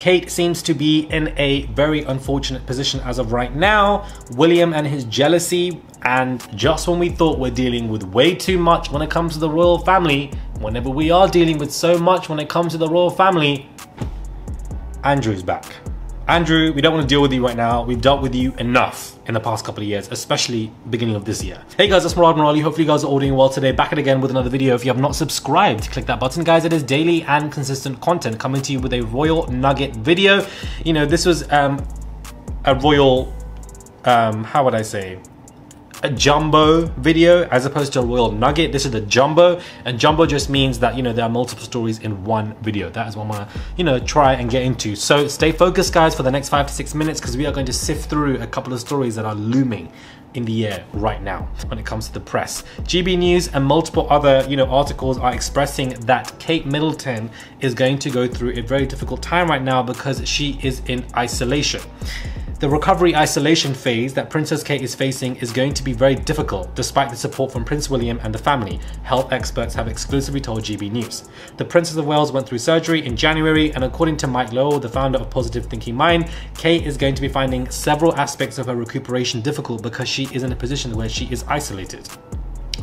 Kate seems to be in a very unfortunate position as of right now. William and his jealousy, and just when we thought we're dealing with way too much when it comes to the royal family, whenever we are dealing with so much when it comes to the royal family, Andrew's back. Andrew, we don't want to deal with you right now. We've dealt with you enough in the past couple of years, especially beginning of this year. Hey guys, it's Murad Morali. Hopefully you guys are all doing well today. Back at again with another video. If you have not subscribed, click that button, guys. It is daily and consistent content coming to you with a royal nugget video. You know, this was a royal, how would I say? A jumbo video as opposed to a royal nugget. This is the jumbo, and jumbo just means that, you know, there are multiple stories in one video. That is what I'm gonna, you know, try and get into. So stay focused, guys, for the next 5 to 6 minutes, because we are going to sift through a couple of stories that are looming in the air right now when it comes to the press. GB News and multiple other, you know, articles are expressing that Kate Middleton is going to go through a very difficult time right now because she is in isolation. The recovery isolation phase that Princess Kate is facing is going to be very difficult despite the support from Prince William and the family, health experts have exclusively told GB News. The Princess of Wales went through surgery in January, and according to Mike Lowell, the founder of Positive Thinking Mind, Kate is going to be finding several aspects of her recuperation difficult because she is in a position where she is isolated.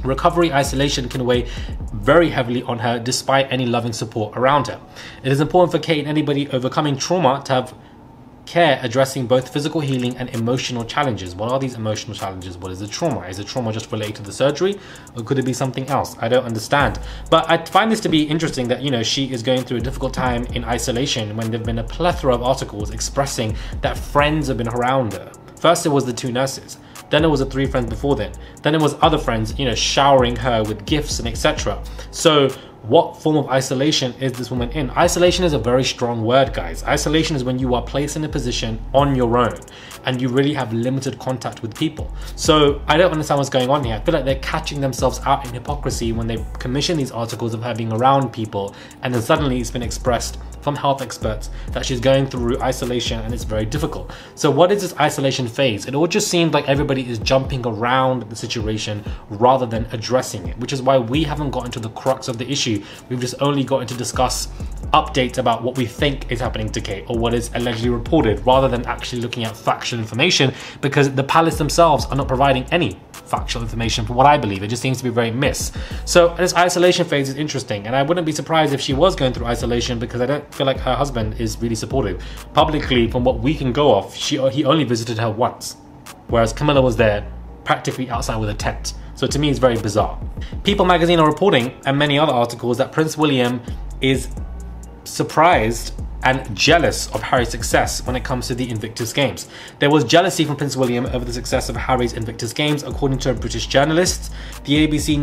Recovery isolation can weigh very heavily on her despite any loving support around her. It is important for Kate and anybody overcoming trauma to have care addressing both physical healing and emotional challenges. What are these emotional challenges? What is the trauma? Is the trauma just related to the surgery, or could it be something else? I don't understand. But I find this to be interesting that, you know, she is going through a difficult time in isolation when there have been a plethora of articles expressing that friends have been around her. First it was the 2 nurses, then it was the 3 friends before then it was other friends, you know, showering her with gifts and etc. So what form of isolation is this woman in? Isolation is a very strong word, guys. Isolation is when you are placed in a position on your own and you really have limited contact with people. So I don't understand what's going on here. I feel like they're catching themselves out in hypocrisy when they commission these articles of her being around people, and then suddenly it's been expressed from health experts that she's going through isolation and it's very difficult. So what is this isolation phase? It all just seems like everybody is jumping around the situation rather than addressing it, which is why we haven't gotten to the crux of the issue. We've just only gotten to discuss updates about what we think is happening to Kate or what is allegedly reported, rather than actually looking at factual information, because the palace themselves are not providing any factual information from what I believe. It just seems to be very miss. So this isolation phase is interesting, and I wouldn't be surprised if she was going through isolation, because I don't feel like her husband is really supportive. Publicly, from what we can go off, he only visited her once, whereas Camilla was there practically outside with a tent. So to me, it's very bizarre. People magazine are reporting, and many other articles, that Prince William is surprised and jealous of Harry's success when it comes to the Invictus Games. There was jealousy from Prince William over the success of Harry's Invictus Games, according to a British journalist. The ABC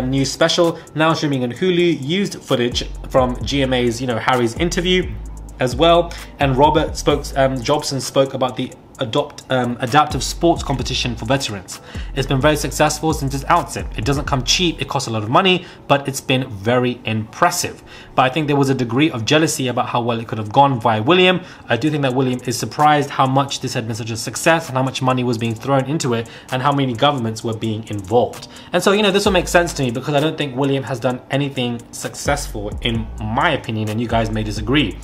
News special, now streaming on Hulu, used footage from GMA's, you know, Harry's interview as well. And Robert Jobson spoke about the adaptive sports competition for veterans. It's been very successful since its outset. It doesn't come cheap, it costs a lot of money, but it's been very impressive. But I think there was a degree of jealousy about how well it could have gone via William. I do think that William is surprised how much this had been such a success and how much money was being thrown into it and how many governments were being involved. And so, you know, this will make sense to me, because I don't think William has done anything successful, in my opinion, and you guys may disagree.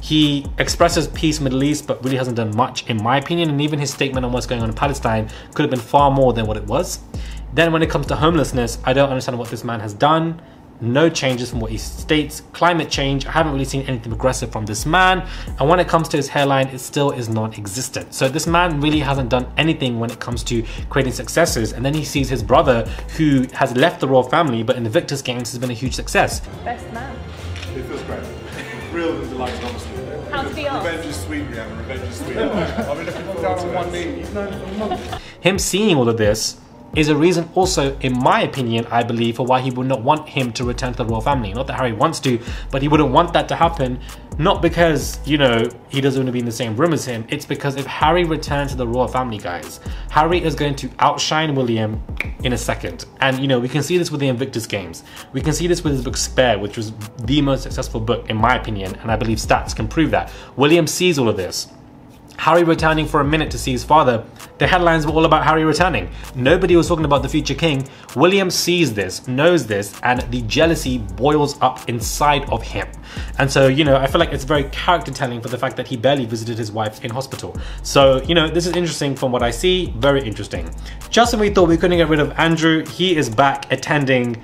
He expresses peace Middle East, but really hasn't done much, in my opinion, and even his statement on what's going on in Palestine could have been far more than what it was. Then when it comes to homelessness, I don't understand what this man has done. No changes from what he states. Climate change, I haven't really seen anything progressive from this man. And when it comes to his hairline, it still is non-existent. So this man really hasn't done anything when it comes to creating successes. And then he sees his brother, who has left the royal family, but in the Invictus Games has been a huge success. Best man. It feels great. Real and delighted, honestly. How's it feel? Revenge is sweet, Rihanna. Revenge is sweet. I've been looking down on one knee. He's known for months. Him seeing all of this is a reason also, in my opinion, I believe, for why he would not want him to return to the royal family. Not that Harry wants to, but he wouldn't want that to happen. Not because, you know, he doesn't want to be in the same room as him. It's because if Harry returns to the royal family, guys, Harry is going to outshine William in a second. And, you know, we can see this with the Invictus Games. We can see this with his book Spare, which was the most successful book, in my opinion, and I believe stats can prove that. William sees all of this. Harry returning for a minute to see his father, the headlines were all about Harry returning. Nobody was talking about the future king. William sees this, knows this, and the jealousy boils up inside of him. And so, you know, I feel like it's very character telling for the fact that he barely visited his wife in hospital. So, you know, this is interesting from what I see, very interesting. Just when we thought we couldn't get rid of Andrew, he is back attending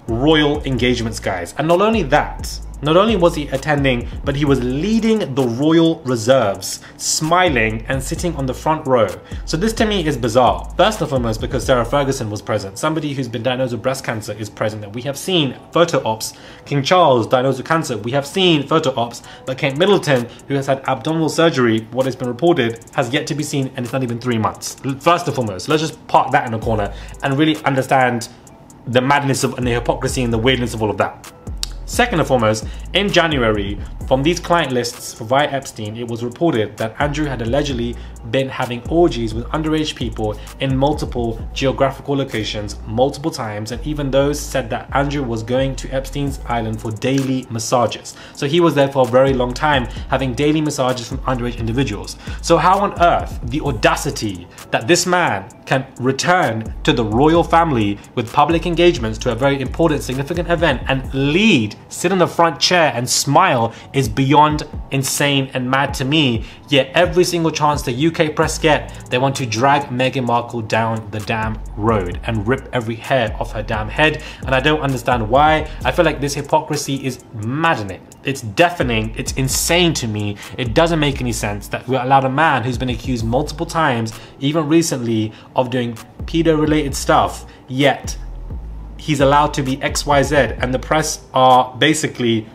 royal engagements, guys. And not only that, not only was he attending, but he was leading the royal reserves, smiling and sitting on the front row. So this to me is bizarre. First and foremost, because Sarah Ferguson was present. Somebody who's been diagnosed with breast cancer is present. That we have seen photo ops. King Charles diagnosed with cancer. We have seen photo ops. But Kate Middleton, who has had abdominal surgery, what has been reported, has yet to be seen, and it's not even 3 months. First and foremost, let's just park that in a corner and really understand the madness of and the hypocrisy and the weirdness of all of that. Second and foremost, in January, from these client lists for via Epstein, it was reported that Andrew had allegedly been having orgies with underage people in multiple geographical locations multiple times, and even those said that Andrew was going to Epstein's island for daily massages. So he was there for a very long time having daily massages from underage individuals. So how on earth the audacity that this man can return to the royal family with public engagements to a very important, significant event and lead, sit in the front chair and smile is beyond insane and mad to me. Yet every single chance the UK press get, they want to drag Meghan Markle down the damn road and rip every hair off her damn head. And I don't understand why. I feel like this hypocrisy is maddening. It's deafening. It's insane to me. It doesn't make any sense that we're allowed a man who's been accused multiple times, even recently, of doing pedo-related stuff, yet he's allowed to be XYZ, and the press are basically,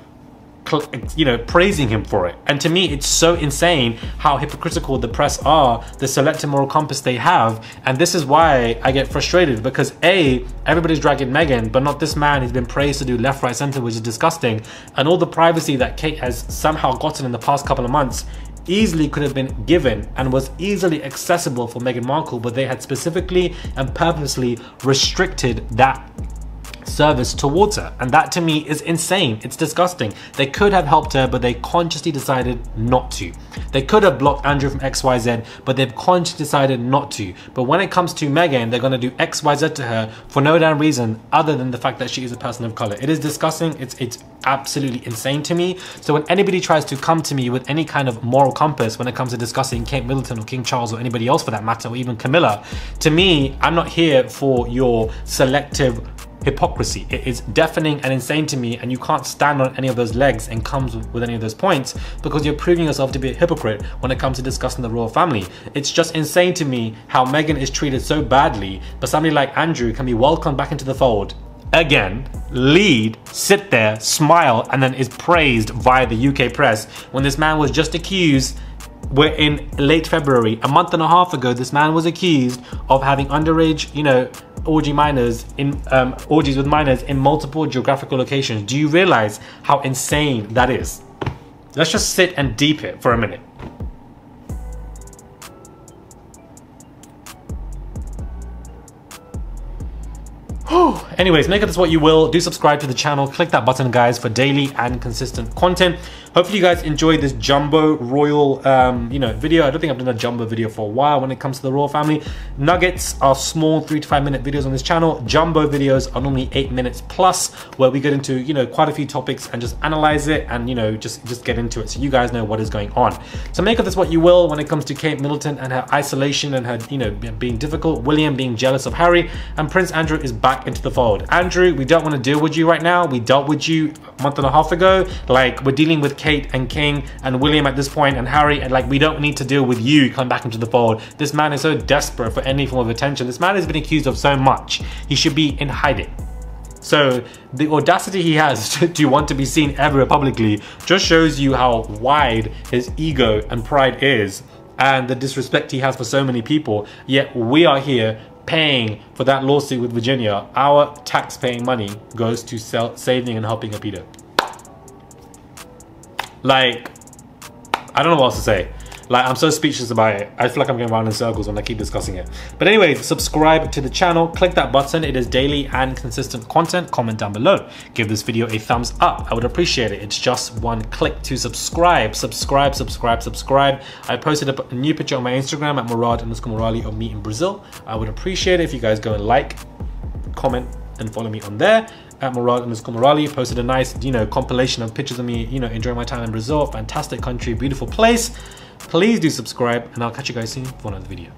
you know, praising him for it. And to me, it's so insane how hypocritical the press are, the selective moral compass they have. And this is why I get frustrated, because A, everybody's dragging Meghan, but not this man who's been praised to do left, right, center, which is disgusting. And all the privacy that Kate has somehow gotten in the past couple of months easily could have been given and was easily accessible for Meghan Markle, but they had specifically and purposely restricted that service towards her, and that to me is insane. It's disgusting. They could have helped her, but they consciously decided not to. They could have blocked Andrew from XYZ, but they've consciously decided not to. But when it comes to Meghan, they're going to do XYZ to her for no damn reason other than the fact that she is a person of color. It is disgusting. It's absolutely insane to me. So when anybody tries to come to me with any kind of moral compass when it comes to discussing Kate Middleton or King Charles or anybody else for that matter, or even Camilla, to me, I'm not here for your selective hypocrisy. It is deafening and insane to me, and you can't stand on any of those legs and come with any of those points, because you're proving yourself to be a hypocrite when it comes to discussing the royal family. It's just insane to me how Meghan is treated so badly, but somebody like Andrew can be welcomed back into the fold again, lead, sit there, smile, and then is praised via the UK press when this man was just accused. We're in late February. A month and a half ago, this man was accused of having underage, you know, orgies with minors in multiple geographical locations. Do you realize how insane that is? Let's just sit and deep it for a minute. Anyways, make of this what you will. Do subscribe to the channel. Click that button, guys, for daily and consistent content. Hopefully you guys enjoyed this jumbo royal video. I don't think I've done a jumbo video for a while when it comes to the royal family. Nuggets are small 3 to 5 minute videos on this channel. Jumbo videos are normally 8 minutes plus, where we get into, you know, quite a few topics and just analyze it and, you know, just get into it so you guys know what is going on. So make of this what you will when it comes to Kate Middleton and her isolation and her, you know, being difficult, William being jealous of Harry, and Prince Andrew is back into the fold. Andrew, we don't want to deal with you right now. We dealt with you a month and a half ago. Like, we're dealing with Kate and King and William at this point, and Harry, and like, we don't need to deal with you coming back into the fold. This man is so desperate for any form of attention. This man has been accused of so much. He should be in hiding. So the audacity he has to want to be seen everywhere publicly just shows you how wide his ego and pride is, and the disrespect he has for so many people. Yet we are here paying for that lawsuit with Virginia. Our tax-paying money goes to saving and helping a pedo. Like, I don't know what else to say. Like, I'm so speechless about it. I feel like I'm going around in circles when I keep discussing it. But anyway, subscribe to the channel, click that button. It is daily and consistent content. Comment down below. Give this video a thumbs up. I would appreciate it. It's just one click to subscribe. Subscribe. I posted a new picture on my Instagram at Murad_Morali of me in Brazil. I would appreciate it if you guys go and like, comment, and follow me on there at Murad_Morali. Posted a nice, compilation of pictures of me, enjoying my time in Brazil. Fantastic country, beautiful place. Please do subscribe, and I'll catch you guys soon for another video.